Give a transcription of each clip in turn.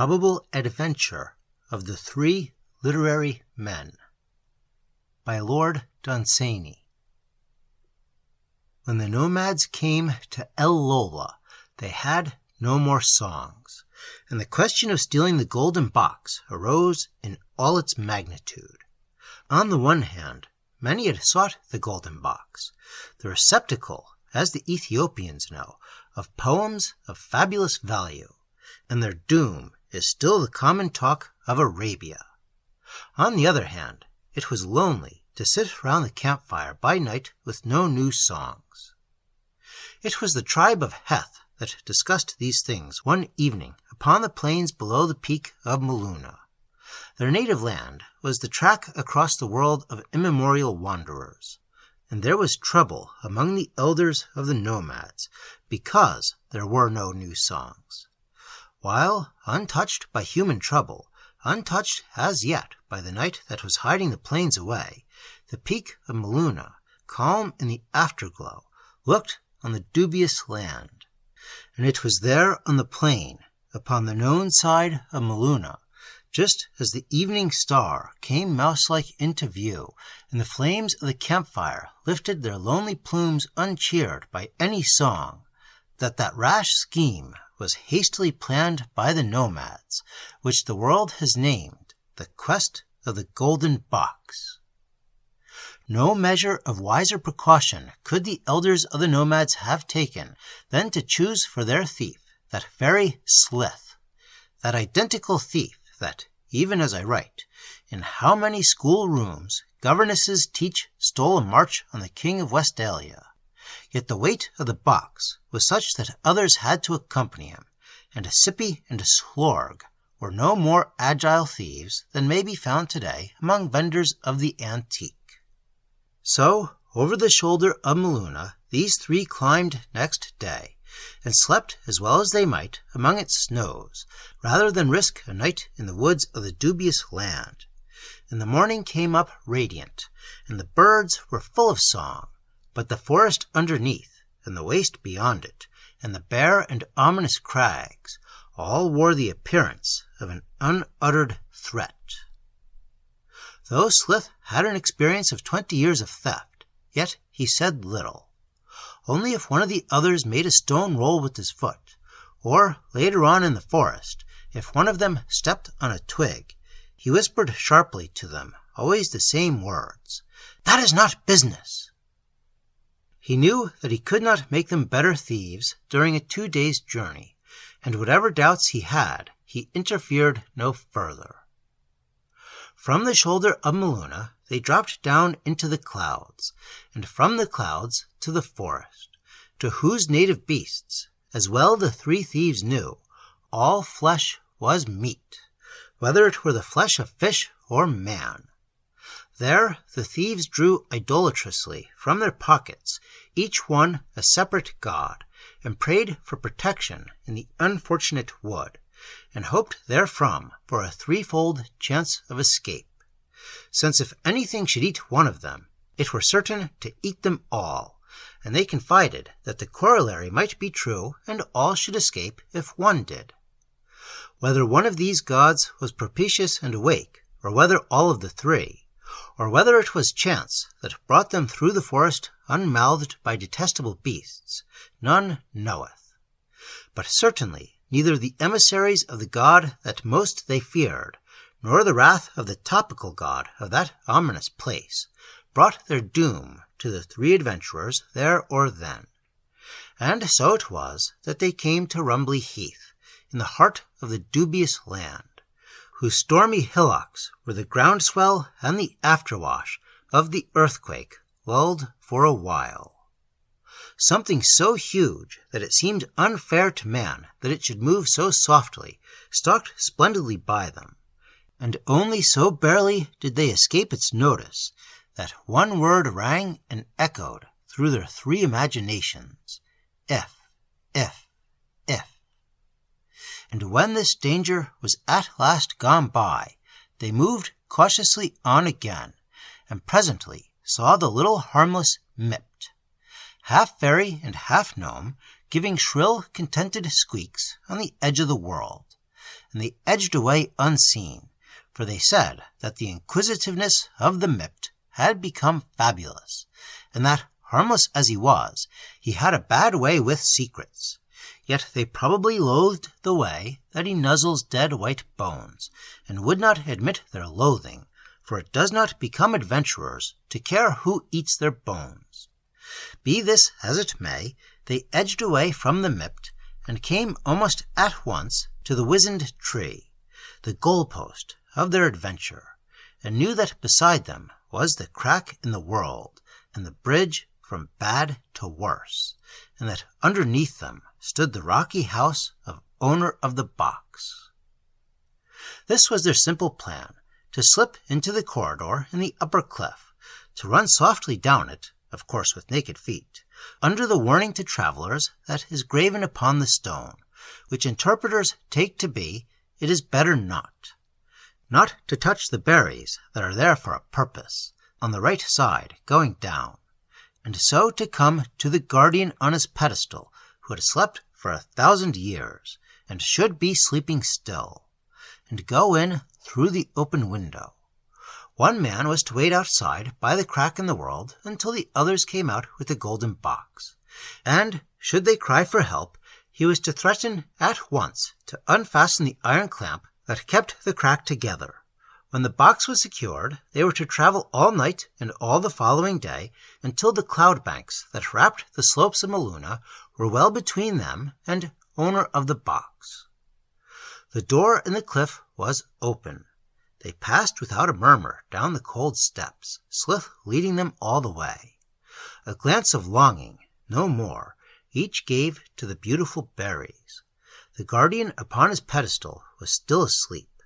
Probable Adventure of the Three Literary Men by Lord Dunsany. When the nomads came to El Lola, they had no more songs, and the question of stealing the golden box arose in all its magnitude. On the one hand, many had sought the golden box, the receptacle, as the Ethiopians know, of poems of fabulous value, and their doom is still the common talk of Arabia. On the other hand, it was lonely to sit round the campfire by night with no new songs. It was the tribe of Heth that discussed these things one evening upon the plains below the peak of Muluna. Their native land was the track across the world of immemorial wanderers, and there was trouble among the elders of the nomads because there were no new songs. While, untouched by human trouble, untouched as yet by the night that was hiding the plains away, the peak of Muluna, calm in the afterglow, looked on the dubious land. And it was there on the plain, upon the known side of Muluna, just as the evening star came mouse-like into view, and the flames of the campfire lifted their lonely plumes uncheered by any song, that rash scheme was hastily planned by the nomads, which the world has named the quest of the golden box. No measure of wiser precaution could the elders of the nomads have taken than to choose for their thief that very Slith, that identical thief that, even as I write, in how many schoolrooms governesses teach stole a march on the king of Westphalia. Yet the weight of the box was such that others had to accompany him, and a Sippy and a Slorg were no more agile thieves than may be found today among vendors of the antique. So, over the shoulder of Muluna, these three climbed next day, and slept as well as they might among its snows, rather than risk a night in the woods of the dubious land. And the morning came up radiant, and the birds were full of song, but the forest underneath, and the waste beyond it, and the bare and ominous crags, all wore the appearance of an unuttered threat. Though Slith had an experience of 20 years of theft, yet he said little. Only if one of the others made a stone roll with his foot, or, later on in the forest, if one of them stepped on a twig, he whispered sharply to them always the same words, "That is not business." He knew that he could not make them better thieves during a 2 days' journey, and whatever doubts he had, he interfered no further. From the shoulder of Muluna they dropped down into the clouds, and from the clouds to the forest, to whose native beasts, as well the three thieves knew, all flesh was meat, whether it were the flesh of fish or man. There the thieves drew idolatrously from their pockets, each one a separate god, and prayed for protection in the unfortunate wood, and hoped therefrom for a threefold chance of escape, since if anything should eat one of them, it were certain to eat them all, and they confided that the corollary might be true, and all should escape if one did. Whether one of these gods was propitious and awake, or whether all of the three, or whether it was chance that brought them through the forest unmouthed by detestable beasts, none knoweth. But certainly neither the emissaries of the god that most they feared, nor the wrath of the topical god of that ominous place, brought their doom to the three adventurers there or then. And so it was that they came to Rumbly Heath, in the heart of the dubious land, whose stormy hillocks were the groundswell and the afterwash of the earthquake lulled for a while. Something so huge that it seemed unfair to man that it should move so softly stalked splendidly by them, and only so barely did they escape its notice that one word rang and echoed through their three imaginations, if. And when this danger was at last gone by, they moved cautiously on again, and presently saw the little harmless Mipt, half fairy and half gnome, giving shrill, contented squeaks on the edge of the world, and they edged away unseen, for they said that the inquisitiveness of the Mipt had become fabulous, and that, harmless as he was, he had a bad way with secrets. Yet they probably loathed the way that he nuzzles dead white bones, and would not admit their loathing, for it does not become adventurers to care who eats their bones. Be this as it may, they edged away from the Mipt, and came almost at once to the wizened tree, the goal-post of their adventure, and knew that beside them was the crack in the world, and the bridge from bad to worse, and that underneath them stood the rocky house of owner of the box. This was their simple plan, to slip into the corridor in the upper cliff, to run softly down it, of course with naked feet, under the warning to travelers that is graven upon the stone, which interpreters take to be, "It is better not." Not to touch the berries that are there for a purpose, on the right side, going down, and so to come to the guardian on his pedestal, who had slept for 1,000 years, and should be sleeping still, and go in through the open window. One man was to wait outside by the crack in the world until the others came out with the golden box, and, should they cry for help, he was to threaten at once to unfasten the iron clamp that kept the crack together. When the box was secured, they were to travel all night and all the following day until the cloud banks that wrapped the slopes of Meluna were well between them and owner of the box. The door in the cliff was open. They passed without a murmur down the cold steps, Slith leading them all the way. A glance of longing, no more, each gave to the beautiful berries. The guardian upon his pedestal was still asleep.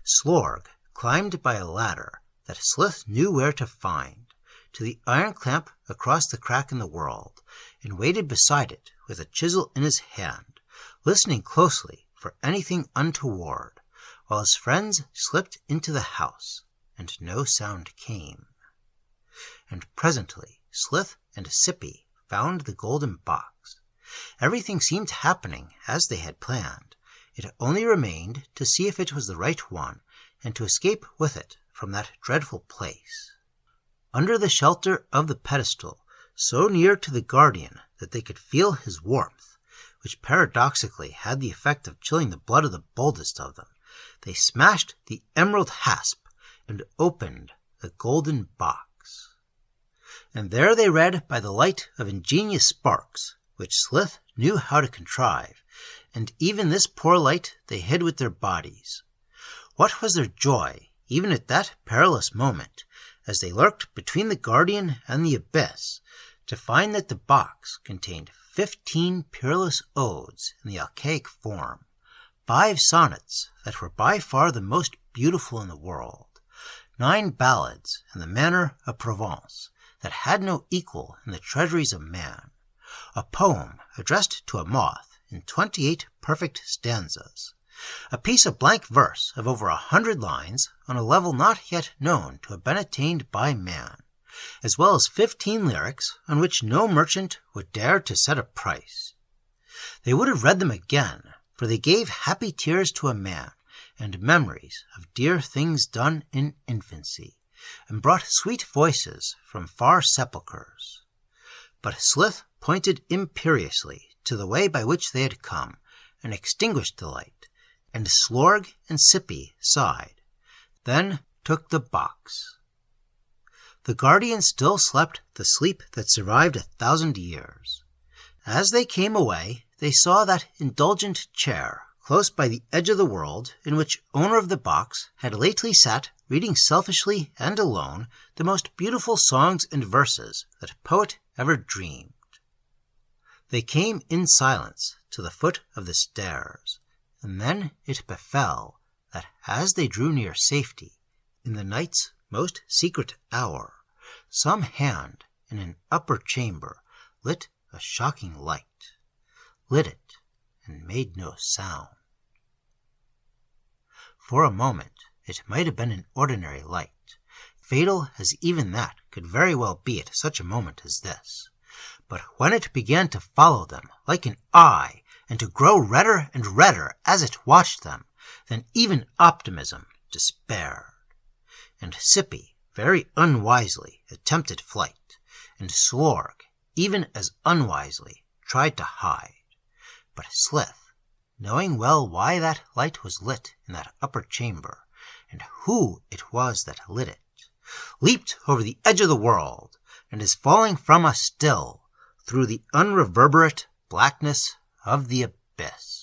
Slorg climbed by a ladder that Slith knew where to find, to the iron clamp across the crack in the world, and waited beside it with a chisel in his hand, listening closely for anything untoward, while his friends slipped into the house, and no sound came. And presently Slith and Sippy found the golden box. Everything seemed happening as they had planned. It only remained to see if it was the right one, and to escape with it from that dreadful place. Under the shelter of the pedestal, so near to the guardian that they could feel his warmth, which paradoxically had the effect of chilling the blood of the boldest of them, they smashed the emerald hasp and opened the golden box. And there they read by the light of ingenious sparks, which Slith knew how to contrive, and even this poor light they hid with their bodies. What was their joy, even at that perilous moment, as they lurked between the guardian and the abyss, to find that the box contained 15 peerless odes in the alcaic form, 5 sonnets that were by far the most beautiful in the world, 9 ballads in the manner of Provence that had no equal in the treasuries of man, a poem addressed to a moth in 28 perfect stanzas, a piece of blank verse of over 100 lines on a level not yet known to have been attained by man, as well as 15 lyrics on which no merchant would dare to set a price. They would have read them again, for they gave happy tears to a man, and memories of dear things done in infancy, and brought sweet voices from far sepulchres. But Slith pointed imperiously to the way by which they had come, and extinguished the light, and Slorg and Sippy sighed, then took the box. The guardian still slept the sleep that survived 1,000 years. As they came away, they saw that indulgent chair close by the edge of the world in which owner of the box had lately sat reading selfishly and alone the most beautiful songs and verses that poet ever dreamed. They came in silence to the foot of the stairs, and then it befell that as they drew near safety, in the night's most secret hour, some hand in an upper chamber lit a shocking light, lit it, and made no sound. For a moment it might have been an ordinary light, fatal as even that could very well be at such a moment as this. But when it began to follow them like an eye, and to grow redder and redder as it watched them, Then even optimism despaired. And Sippy very unwisely attempted flight, and Slorg even as unwisely tried to hide. But Slith, knowing well why that light was lit in that upper chamber, and who it was that lit it, leaped over the edge of the world, and is falling from us still through the unreverberate blackness of the abyss.